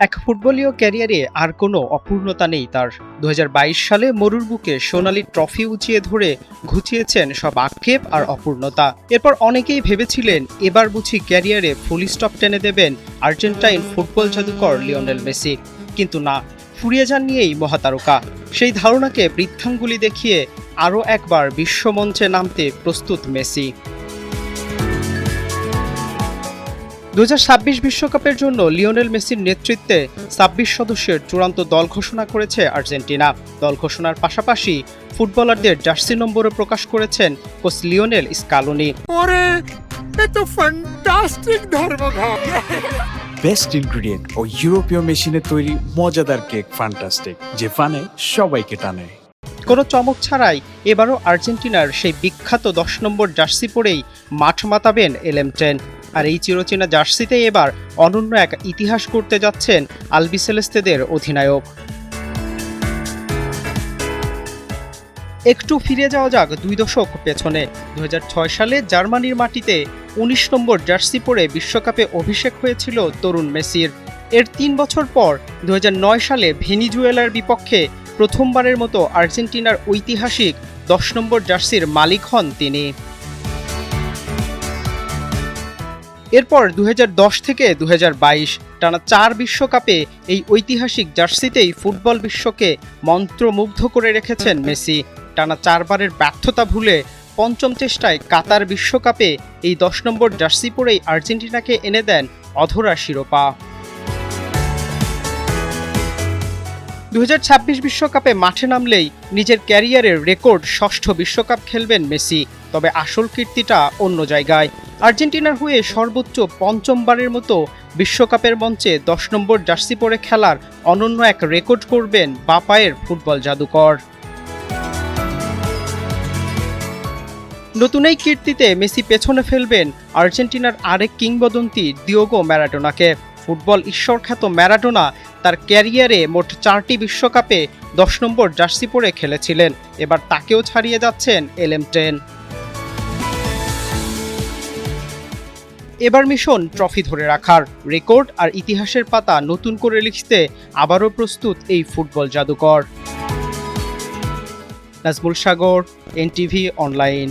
এক ফুটবলীয় ক্যারিয়ারে আর কোনো অপূর্ণতা নেই তার। ২০২২ সালে মরুর বুকে সোনালি ট্রফি উঁচিয়ে ধরে ঘুচিয়েছেন সব আক্ষেপ আর অপূর্ণতা। এরপর অনেকেই ভেবেছিলেন এবার বুঝি ক্যারিয়ারে ফুল স্টপ টেনে দেবেন আর্জেন্টাইন ফুটবল জাদুকর লিওনেল মেসি। কিন্তু না, ফুরিয়ে যান নিয়েই মহাতারকা। সেই ধারণাকে বৃদ্ধাঙ্গুলি দেখিয়ে আরও একবার বিশ্বমঞ্চে নামতে প্রস্তুত মেসি। ২০২৬ বিশ্বকাপের জন্য লিওনেল মেসির নেতৃত্বে ২৬ সদস্যের চূড়ান্ত দল ঘোষণা করেছে আর্জেন্টিনা। দল ঘোষণার পাশাপাশি ফুটবলারদের জার্সি নম্বরও প্রকাশ করেছেন coach Lionel Scaloni. Best ingredient ও ইউরোপীয় মেশিনে তৈরি মজাদার কেক ফ্যান্টাস্টিক, যে ফানে সবাইকে টানে। কোনো চমক ছাড়াই এবারও আর্জেন্টিনার সেই বিখ্যাত ১০ নম্বর জার্সি পরেই মাঠ মাতাবেন এলএম10। আর এই চিরচেনা জার্সিতেই এবার অনন্য এক ইতিহাস করতে যাচ্ছেন আলবিসেলেস্তেদের অধিনায়ক। একটু ফিরে যাওয়া যাক ২ দশক পেছনে। ২০০৬ সালে জার্মানির মাটিতে ১৯ নম্বর জার্সি পরে বিশ্বকাপে অভিষেক হয়েছিল তরুণ মেসির। এর ৩ বছর পর ২০০৯ সালে ভেনিজুয়েলার বিপক্ষে প্রথমবারের মতো আর্জেন্টিনার ঐতিহাসিক ১০ নম্বর জার্সির মালিক হন তিনি। এরপর ২০১০ থেকে ২০২২ টানা ৪ বিশ্বকাপে এই ঐতিহাসিক জার্সিতেই ফুটবল বিশ্বকে মন্ত্রমুগ্ধ করে রেখেছেন মেসি। টানা ৪ বারের ব্যর্থতা ভুলে পঞ্চম চেষ্টায় কাতার বিশ্বকাপে এই ১০ নম্বর জার্সি পরেই আর্জেন্টিনাকে এনে দেন অধরা শিরোপা। ২০২৬ বিশ্বকাপে মাঠে নামলেই নিজের ক্যারিয়ারের রেকর্ড ৬ষ্ঠ বিশ্বকাপ খেলবেন মেসি। তবে আসল কীর্তিটা অন্য জায়গায়। আর্জেন্টিনার হয়ে সর্বোচ্চ পঞ্চমবারের মতো বিশ্বকাপের মঞ্চে ১০ নম্বর জার্সি পরে খেলার অনন্য এক রেকর্ড করবেন বাঁ পায়ের ফুটবল জাদুকর। নতুন এই কীর্তিতে মেসি পেছনে ফেলবেন আর্জেন্টিনার আরেক কিংবদন্তি দিয়েগো ম্যারাডোনাকে। ফুটবল ঈশ্বরখ্যাত ম্যারাডোনা তার ক্যারিয়ারে মোট ৪টি বিশ্বকাপে ১০ নম্বর জার্সি পরে খেলেছিলেন। এবার তাকেও ছাড়িয়ে যাচ্ছেন এলএম10। এবার মিশন ট্রফি ধরে রাখার, রেকর্ড আর ইতিহাসের পাতা নতুন করে লিখতে আবারও প্রস্তুত এই ফুটবল জাদুকর। নাজমুল সাগর, এনটিভি অনলাইন।